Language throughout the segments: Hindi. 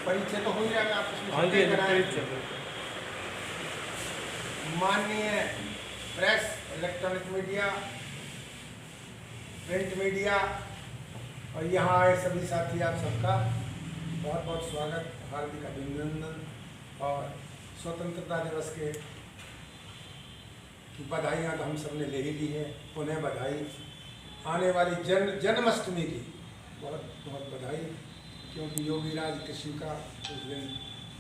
परिचय तो हो ही रहा हाँ जी, है। माननीय press, electronic media, print media और यहाँ आए सभी साथी, आप सबका बहुत बहुत स्वागत, हार्दिक अभिनंदन और स्वतंत्रता दिवस के की बधाइयाँ तो हम सब ने ले ही ली है। पुनः बधाई, आने वाली जन्माष्टमी की बहुत बहुत बधाई, क्योंकि योगीराज कृष्ण का उस दिन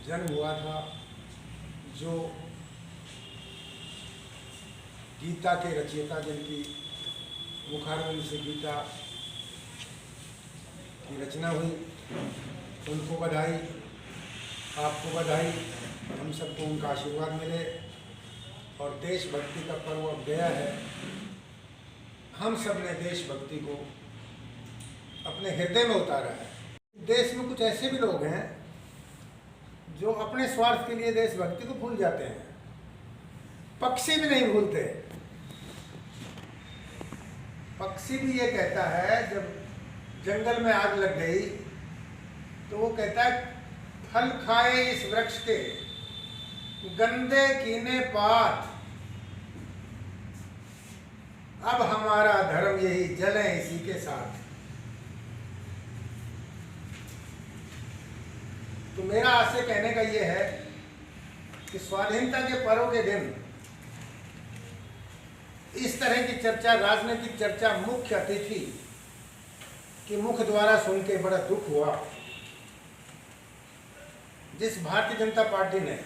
जन्म हुआ था, जो गीता के रचयिता, जिनकी मुखारविंद से गीता की रचना हुई, उनको बधाई, आपको बधाई, हम सबको उनका आशीर्वाद मिले। और देशभक्ति का पर्व अब गया है, हम सब ने देशभक्ति को अपने हृदय में उतारा है। देश में कुछ ऐसे भी लोग हैं जो अपने स्वार्थ के लिए देशभक्ति को भूल जाते हैं, पक्षी भी नहीं भूलते। पक्षी भी ये कहता है, जब जंगल में आग लग गई तो वो कहता है, फल खाए इस वृक्ष के गंदे कीने पात, अब हमारा धर्म यही, जले इसी के साथ। तो मेरा आपसे कहने का ये है कि स्वाधीनता के पर्व के दिन इस तरह की चर्चा, राजनीतिक चर्चा, मुख्य अतिथि के मुख द्वारा सुन के बड़ा दुख हुआ। जिस भारतीय जनता पार्टी ने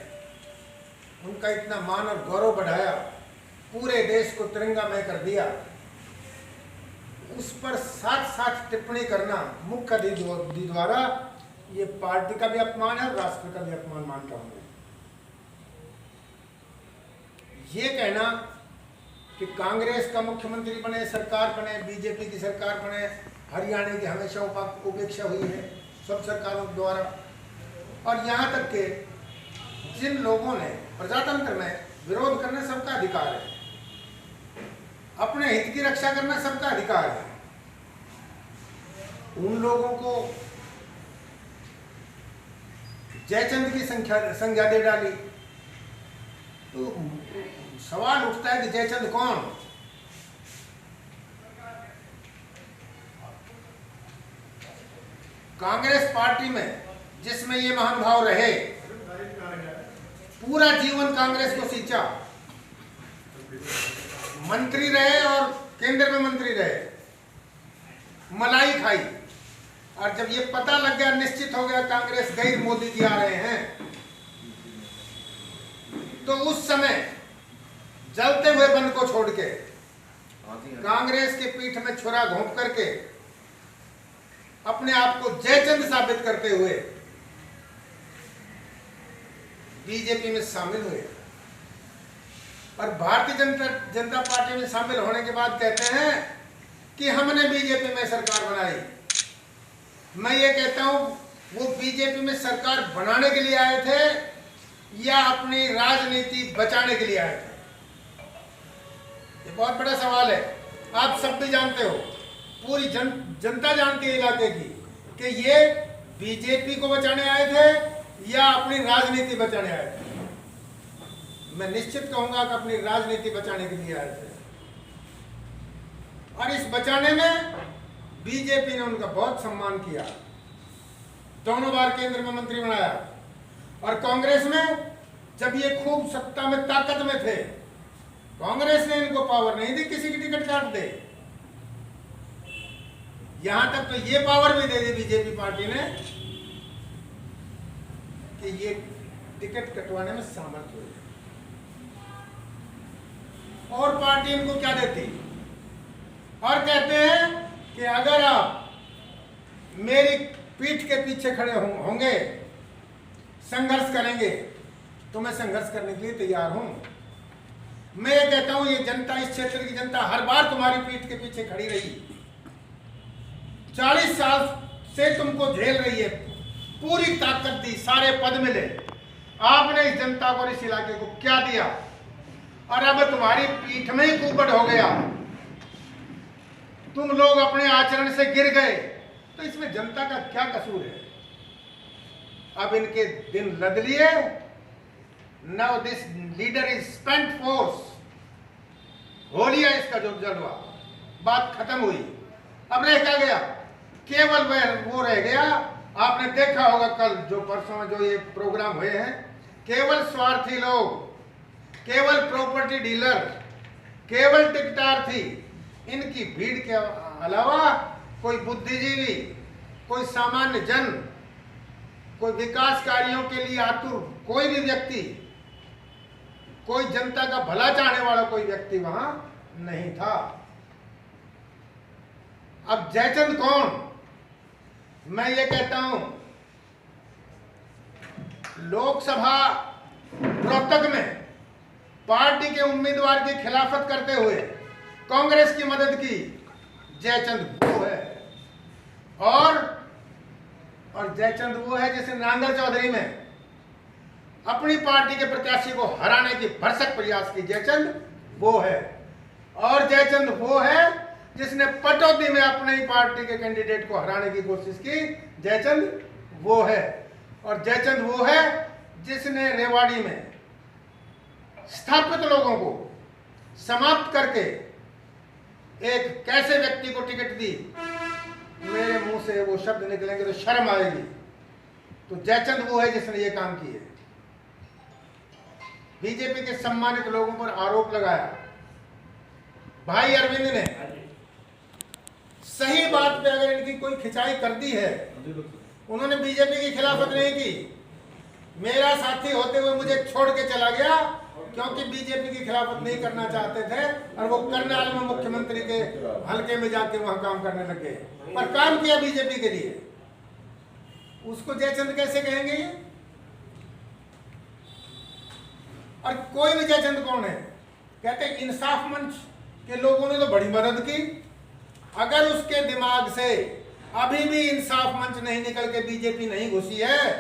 उनका इतना मान और गौरव बढ़ाया, पूरे देश को तिरंगामय कर दिया, उस पर साथ साथ टिप्पणी करना मुख्य अतिथि द्वारा, ये पार्टी का भी अपमान है और राष्ट्र का भी अपमान मानता हूं। ये कहना कि कांग्रेस का मुख्यमंत्री बने, सरकार बने, बीजेपी की सरकार बने, हरियाणा की हमेशा उपेक्षा हुई है सब सरकारों द्वारा, और यहाँ तक के जिन लोगों ने प्रजातंत्र में विरोध करना सबका अधिकार है, अपने हित की रक्षा करना सबका अधिकार है, उन लोगों को जयचंद की संज्ञा दे डाली। तो सवाल उठता है कि जयचंद कौन? कांग्रेस पार्टी में जिसमें ये महानुभाव रहे, पूरा जीवन कांग्रेस को सींचा, मंत्री रहे और केंद्र में मंत्री रहे, मलाई खाई, और जब ये पता लग गया, निश्चित हो गया कांग्रेस गई, मोदी जी आ रहे हैं, तो उस समय जलते हुए वन को छोड़ के कांग्रेस के पीठ में छुरा घोंप करके अपने आप को जयचंद साबित करते हुए बीजेपी में शामिल हुए, और भारतीय जनता पार्टी में शामिल होने के बाद कहते हैं कि हमने बीजेपी में सरकार बनाई। मैं ये कहता हूं, वो बीजेपी में सरकार बनाने के लिए आए थे या अपनी राजनीति बचाने के लिए आए थे? ये बहुत बड़ा सवाल है। आप सब भी जानते हो, पूरी जनता जानती है इलाके की, कि ये बीजेपी को बचाने आए थे या अपनी राजनीति बचाने आए थे। मैं निश्चित कहूंगा कि अपनी राजनीति बचाने के लिए आए थे, और इस बचाने में बीजेपी ने उनका बहुत सम्मान किया, दोनों बार केंद्र में मंत्री बनाया, और कांग्रेस में जब ये खूब सत्ता में ताकत में थे, कांग्रेस ने इनको पावर नहीं दी किसी की टिकट काट दे। यहां तक तो ये पावर भी दे दी बीजेपी पार्टी ने कि ये टिकट कटवाने में सामर्थ्य हो, और पार्टी इनको क्या देती, और कहते हैं कि अगर आप मेरी पीठ के पीछे खड़े होंगे, संघर्ष करेंगे, तो मैं संघर्ष करने के लिए तैयार हूं। मैं ये कहता हूं, ये जनता, इस क्षेत्र की जनता हर बार तुम्हारी पीठ के पीछे खड़ी रही, 40 साल से तुमको झेल रही है, पूरी ताकत दी, सारे पद मिले, आपने इस जनता को, इस इलाके को क्या दिया, और अब तुम्हारी पीठ में ही कुपट हो गया, तुम लोग अपने आचरण से गिर गए, तो इसमें जनता का क्या कसूर है? अब इनके दिन लद लिए। Now this leader is spent force, हो लिया इसका जो जलवा, बात खत्म हुई। अब रह क्या गया? केवल वह वो रह गया, आपने देखा होगा कल जो परसों में जो ये प्रोग्राम हुए हैं, केवल स्वार्थी लोग, केवल प्रॉपर्टी डीलर, केवल टिकटार्थी, इनकी भीड़ के अलावा कोई बुद्धिजीवी, कोई सामान्य जन, कोई विकास कार्यों के लिए आतुर कोई भी व्यक्ति, कोई जनता का भला चाहने वाला कोई व्यक्ति वहां नहीं था। अब जयचंद कौन? मैं ये कहता हूं, लोकसभा रोहतक में पार्टी के उम्मीदवार की खिलाफत करते हुए कांग्रेस की मदद की जयचंद वो है। और जयचंद वो है जिसने नांगल चौधरी में अपनी पार्टी के प्रत्याशी को हराने की भरसक प्रयास की, जयचंद वो है। और जयचंद वो है जिसने पटौदी में अपनी पार्टी के कैंडिडेट को हराने की कोशिश की, जयचंद वो है। और जयचंद वो है जिसने रेवाड़ी में स्थापित लोगों को समाप्त करके एक कैसे व्यक्ति को टिकट दी, मेरे मुंह से वो शब्द निकलेंगे तो शर्म आएगी। तो जयचंद वो है जिसने ये काम किए। बीजेपी के सम्मानित लोगों पर आरोप लगाया। भाई अरविंद ने सही बात पे अगर इनकी कोई खिंचाई कर दी है, उन्होंने बीजेपी की खिलाफत नहीं की। मेरा साथी होते हुए मुझे छोड़ के चला गया क्योंकि बीजेपी की खिलाफत नहीं करना चाहते थे, और वो करनाल में मुख्यमंत्री के हलके में जाके वहां काम करने लगे, पर काम किया बीजेपी के लिए। उसको जयचंद कैसे कहेंगे ये? और कोई भी जयचंद कौन है? कहते इंसाफ मंच के लोगों ने तो बड़ी मदद की। अगर उसके दिमाग से अभी भी इंसाफ मंच नहीं निकल के बीजेपी नहीं घुसी है,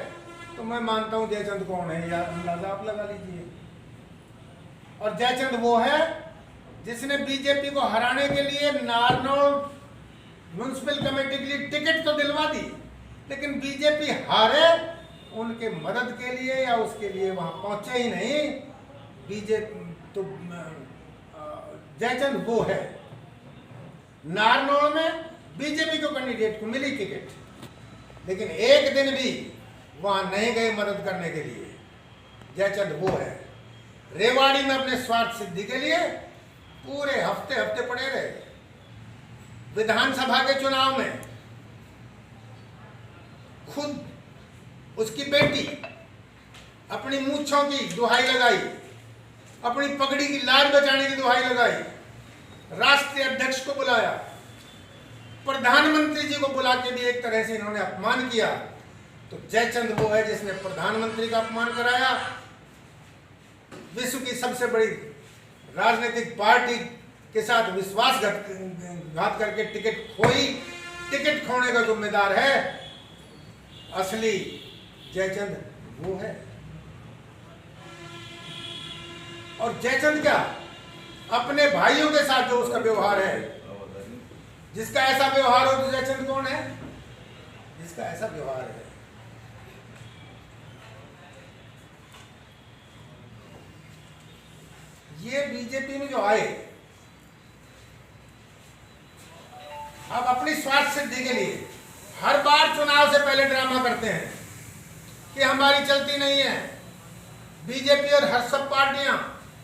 तो मैं मानता हूं जयचंद कौन है यार, अंदाजा आप लगा लीजिए। और जयचंद वो है जिसने बीजेपी को हराने के लिए नारनौल म्युनिसिपल कमेटी के लिए टिकट तो दिलवा दी, लेकिन बीजेपी हारे उनके मदद के लिए या उसके लिए वहां पहुंचे ही नहीं। बीजेपी तो जयचंद वो है। नारनौल में बीजेपी को कैंडिडेट को मिली टिकट, लेकिन एक दिन भी वहां नहीं गए मदद करने के लिए। जयचंद वो है। रेवाड़ी में अपने स्वार्थ सिद्धि के लिए पूरे हफ्ते हफ्ते पड़े रहे। विधानसभा के चुनाव में खुद उसकी बेटी अपनी मूंछों की दुहाई लगाई, अपनी पगड़ी की लाज बचाने की दुहाई लगाई, राष्ट्रीय अध्यक्ष को बुलाया, प्रधानमंत्री जी को बुला के भी एक तरह से इन्होंने अपमान किया। तो जयचंद वो है जिसने प्रधानमंत्री का अपमान कराया, विश्व की सबसे बड़ी राजनीतिक पार्टी के साथ विश्वासघात करके टिकट खोई। टिकट खोने का जिम्मेदार है असली जयचंद वो है। और जयचंद क्या, अपने भाइयों के साथ जो उसका व्यवहार है, जिसका ऐसा व्यवहार हो तो जयचंद कौन है? जिसका ऐसा व्यवहार है। ये बीजेपी में जो आए, अब अपनी स्वार्थ सिद्धि के लिए हर बार चुनाव से पहले ड्रामा करते हैं कि हमारी चलती नहीं है। बीजेपी और हर सब पार्टियां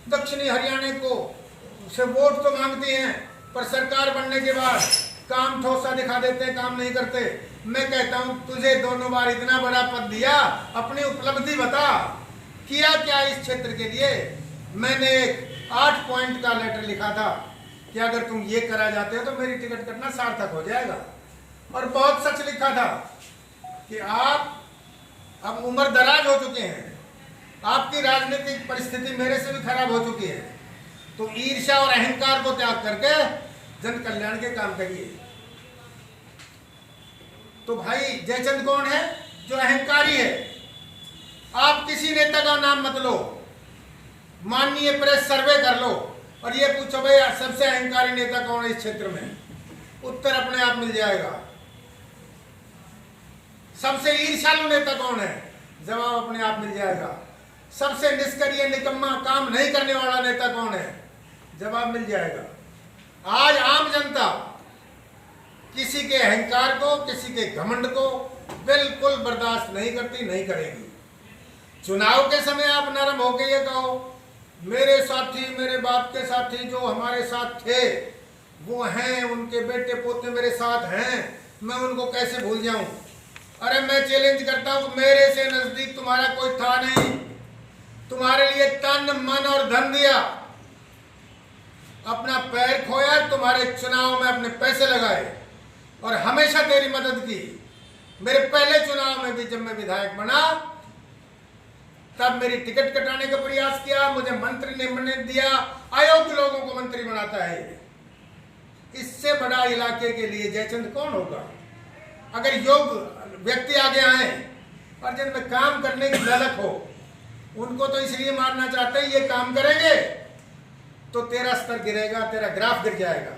दक्षिणी हरियाणा को से वोट तो मांगती हैं, पर सरकार बनने के बाद काम ठोसा दिखा देते हैं, काम नहीं करते। मैं कहता हूं तुझे दोनों बार इतना बड़ा पद दिया, अपनी उपलब्धि बता, किया क्या इस क्षेत्र के लिए? मैंने एक 8 पॉइंट का लेटर लिखा था कि अगर तुम ये करा जाते हो तो मेरी टिकट कटना सार्थक हो जाएगा। और बहुत सच लिखा था कि आप अब उम्र दराज हो चुके हैं, आपकी राजनीतिक परिस्थिति मेरे से भी खराब हो चुकी है, तो ईर्ष्या और अहंकार को त्याग करके जन कल्याण के काम करिए। तो भाई जयचंद कौन है? जो अहंकारी है। आप किसी नेता का नाम मत लो, माननीय प्रेस सर्वे कर लो और ये पूछो भाई सबसे अहंकारी नेता कौन है इस क्षेत्र में, उत्तर अपने आप मिल जाएगा। सबसे ईर्ष्यालु नेता कौन है? जवाब अपने आप मिल जाएगा। सबसे निष्क्रिय निकम्मा काम नहीं करने वाला नेता कौन है, जवाब मिल जाएगा। आज आम जनता किसी के अहंकार को, किसी के घमंड को बिल्कुल बर्दाश्त नहीं करती, नहीं करेगी। चुनाव के समय आप नरम होकर ये कहो मेरे साथी, मेरे बाप के साथी जो हमारे साथ थे वो हैं, उनके बेटे पोते मेरे साथ हैं, मैं उनको कैसे भूल जाऊं। अरे मैं चैलेंज करता हूं, मेरे से नजदीक तुम्हारा कोई था नहीं, तुम्हारे लिए तन मन और धन दिया, अपना पैर खोया, तुम्हारे चुनाव में अपने पैसे लगाए और हमेशा तेरी मदद की। मेरे पहले चुनाव में भी जब मैं विधायक बना तब मेरी टिकट कटाने का प्रयास किया, मुझे मंत्री ने बनने दिया, अयोग्य लोगों को मंत्री बनाता है। इससे बड़ा इलाके के लिए जयचंद कौन होगा। अगर योग्य व्यक्ति आगे आए और जिनमें काम करने की ललक हो, उनको तो इसलिए मारना चाहते हैं ये काम करेंगे तो तेरा स्तर गिरेगा, तेरा ग्राफ गिर जाएगा।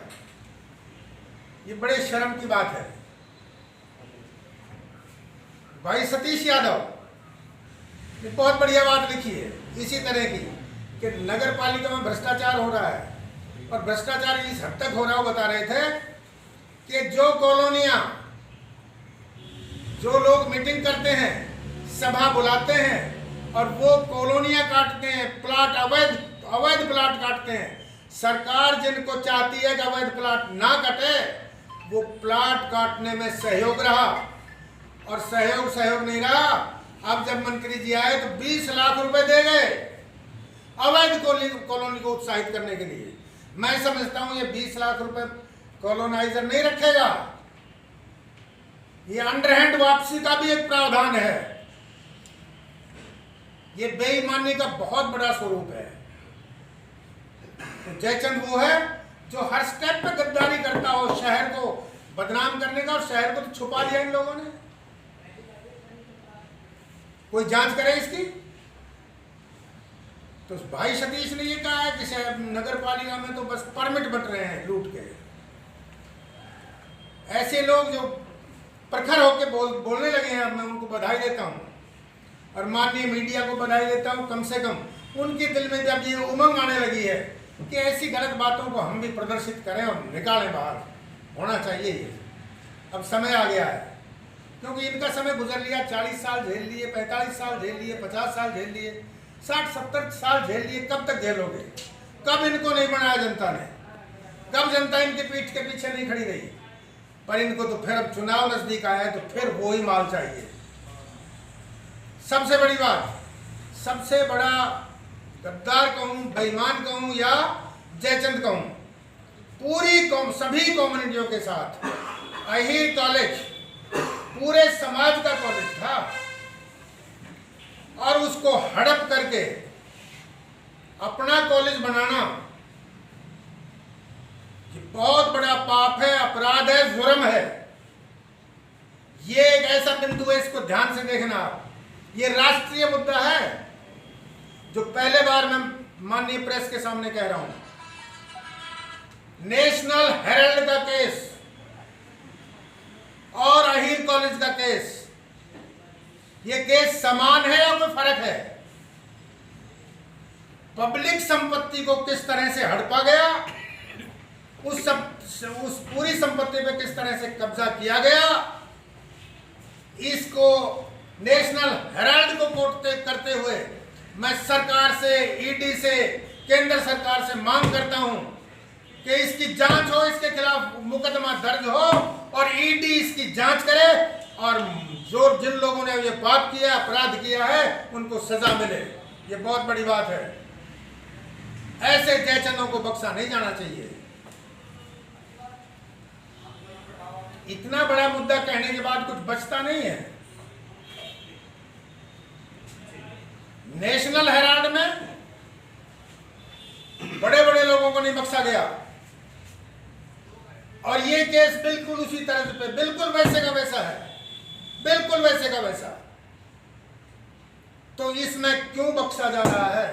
ये बड़े शर्म की बात है। भाई सतीश यादव ने बहुत बढ़िया बात लिखी है इसी तरह की कि नगर पालिका में भ्रष्टाचार हो रहा है, और भ्रष्टाचार इस हद तक हो रहा हो, बता रहे थे कि जो कॉलोनियां, जो लोग मीटिंग करते हैं, सभा बुलाते हैं और वो कॉलोनियां काटते हैं, प्लाट अवैध प्लाट काटते हैं। सरकार जिनको चाहती है कि अवैध प्लाट ना कटे, वो प्लाट काटने में सहयोग रहा, और सहयोग नहीं रहा। अब जब मंत्री जी आए तो 20 लाख रुपए दे गए अवैध कॉलोनी को उत्साहित करने के लिए। मैं समझता हूं ये 20 लाख रुपए कॉलोनाइजर नहीं रखेगा, ये अंडरहैंड वापसी का भी एक प्रावधान है। ये बेईमानी का बहुत बड़ा स्वरूप है। तो जयचंद वो है जो हर स्टेप पे गद्दारी करता हो, शहर को बदनाम करने का, और शहर को तो छुपा लिया इन लोगों ने। कोई जांच करे इसकी। तो भाई सतीश ने ये कहा है कि शहर नगर पालिका में तो बस परमिट बट रहे हैं लूट के। ऐसे लोग जो प्रखर होकर बोलने लगे हैं, अब मैं उनको बधाई देता हूं, और माननीय मीडिया को बधाई देता हूं। कम से कम उनके दिल में जब ये उमंग आने लगी है कि ऐसी गलत बातों को हम भी प्रदर्शित करें और निकालें बाहर, होना चाहिए ये। अब समय आ गया है, क्योंकि इनका समय गुजर लिया। 40 साल झेल लिए, 45 साल झेल लिए, 50 साल झेल लिए, 60-70 साल झेल लिए। कब तक झेलोगे? कब इनको नहीं बनाया जनता ने? कब जनता इनके पीठ के पीछे नहीं खड़ी रही? पर इनको तो फिर अब चुनाव नजदीक आया है तो फिर वो ही माल चाहिए। सबसे बड़ी बात, सबसे बड़ा गद्दार कहूं, बेईमान कहूं या जयचंद कहूं, पूरी कौम, सभी कम्युनिटियों के साथ अहीर कॉलेज पूरे समाज का कॉलेज था, और उसको हड़प करके अपना कॉलेज बनाना ये बहुत बड़ा पाप है, अपराध है, जुर्म है। ये एक ऐसा बिंदु है, इसको ध्यान से देखना आप। ये राष्ट्रीय मुद्दा है जो पहले बार मैं माननीय प्रेस के सामने कह रहा हूं। नेशनल हेराल्ड का केस और अहीर कॉलेज का केस, ये केस समान है या कोई फर्क है? पब्लिक संपत्ति को किस तरह से हड़पा गया, उस पूरी संपत्ति पे किस तरह से कब्जा किया गया, इसको नेशनल हेराल्ड को कोट करते हुए मैं सरकार से, ईडी से, केंद्र सरकार से मांग करता हूं कि इसकी जांच हो, इसके खिलाफ मुकदमा दर्ज हो और ईडी इसकी जांच करे, और जो जिन लोगों ने ये पाप किया, अपराध किया है, उनको सजा मिले। ये बहुत बड़ी बात है। ऐसे जयचंदों को बख्शा नहीं जाना चाहिए। इतना बड़ा मुद्दा कहने के बाद कुछ बचता नहीं है। नेशनल हेराल्ड में बड़े बड़े लोगों को नहीं बख्शा गया, और ये केस बिल्कुल उसी तरह पे, बिल्कुल वैसे का वैसा है, बिल्कुल वैसे का वैसा। तो इसमें क्यों बख्शा जा रहा है?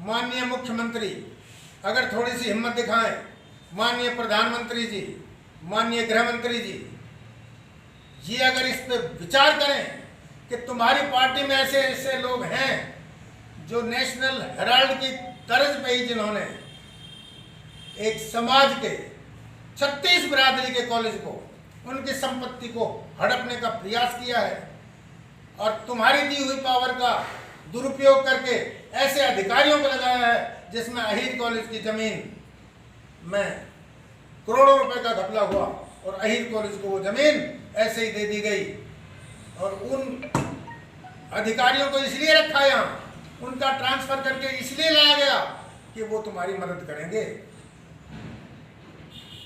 माननीय मुख्यमंत्री अगर थोड़ी सी हिम्मत दिखाएं, माननीय प्रधानमंत्री जी, माननीय गृह मंत्री जी, ये अगर इस पे विचार करें कि तुम्हारी पार्टी में ऐसे ऐसे लोग हैं जो नेशनल हेराल्ड की तर्ज पे ही जिन्होंने एक समाज के 36 बिरादरी के कॉलेज को, उनकी संपत्ति को हड़पने का प्रयास किया है और तुम्हारी दी हुई पावर का दुरुपयोग करके ऐसे अधिकारियों को लगाया है जिसमें अहीर कॉलेज की जमीन में करोड़ों रुपए का घपला हुआ और अहीर कॉलेज को वो जमीन ऐसे ही दे दी गई और उन अधिकारियों को इसलिए रखा यहाँ, उनका ट्रांसफर करके इसलिए लाया गया कि वो तुम्हारी मदद करेंगे।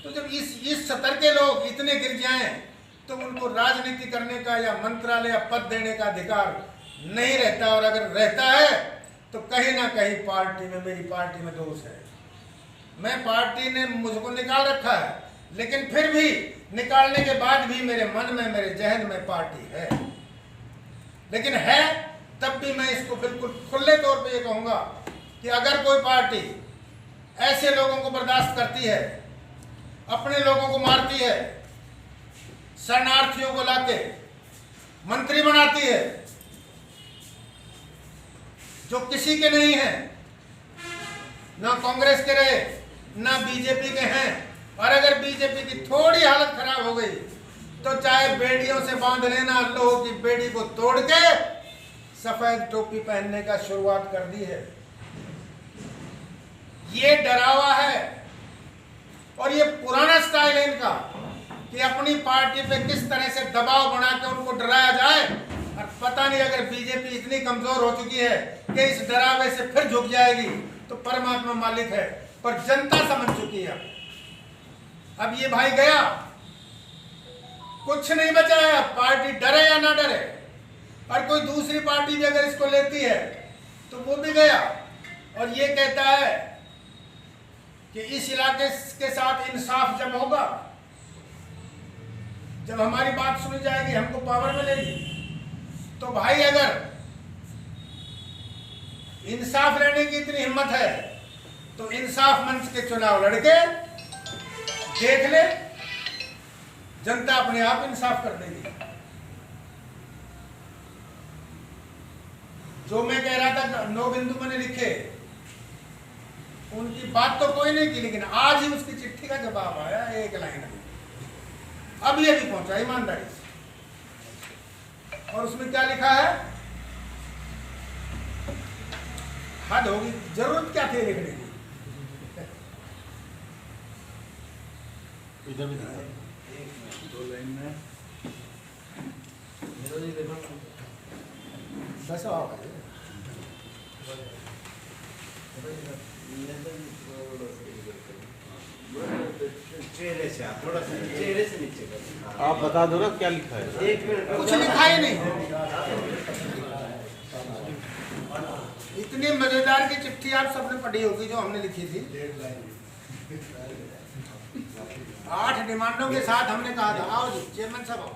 तो जब इस स्तर के लोग इतने गिर जाएं तो उनको राजनीति करने का या मंत्रालय या पद देने का अधिकार नहीं रहता, और अगर रहता है तो कहीं ना कहीं पार्टी में, मेरी पार्टी में दोष है। मैं पार्टी ने मुझको निकाल रखा है, लेकिन फिर भी निकालने के बाद भी मेरे मन में, मेरे जहन में पार्टी है। लेकिन है तब भी मैं इसको बिल्कुल खुले तौर पे ये कहूँगा कि अगर कोई पार्टी ऐसे लोगों को बर्दाश्त करती है, अपने लोगों को मारती है, शरणार्थियों को लाके मंत्री बनाती है जो किसी के नहीं है, ना कांग्रेस के रहे ना बीजेपी के हैं, और अगर बीजेपी की थोड़ी हालत खराब हो गई तो चाहे बेड़ियों से बांध लेना, लोगों की बेड़ी को तोड़ के सफेद टोपी पहनने का शुरुआत कर दी है। ये डरावा है और ये पुराना स्टाइल है इनका कि अपनी पार्टी पे किस तरह से दबाव बना के उनको डराया जाए, और पता नहीं अगर बीजेपी इतनी कमजोर हो चुकी है कि इस डरावे से फिर झुक जाएगी तो परमात्मा मालिक है, पर जनता समझ चुकी है। अब ये भाई गया, कुछ नहीं बचा है। पार्टी डरे या ना डरे, और कोई दूसरी पार्टी भी अगर इसको लेती है तो वो भी गया और ये कहता है कि इस इलाके के साथ इंसाफ जब होगा, जब हमारी बात सुनी जाएगी, हमको पावर मिलेगी, तो भाई अगर इंसाफ लेने की इतनी हिम्मत है तो इंसाफ मंच के चुनाव लड़के देख ले, जनता अपने आप इंसाफ कर देगी। जो मैं कह रहा था 9 बिंदु मैंने लिखे, उनकी बात तो कोई नहीं की, लेकिन आज ही उसकी चिट्ठी का जवाब आया एक लाइन में। अब ये भी पहुंचा ईमानदारी से, और उसमें क्या लिखा है, हद होगी, जरूरत क्या थी लिखने की। इधर भी 2 लाइन में बस आओ चेहरे से थोड़ा सा चेहरे से नीचे कर। आप बता दो ना क्या लिखा है। 1 मिनट कुछ लिखा ही नहीं। इतनी मजेदार की चिट्ठी आप सबने पढ़ी होगी जो हमने लिखी थी। 8 डिमांडों के साथ हमने कहा था, आओ जी चेयरमैन साहब आओ।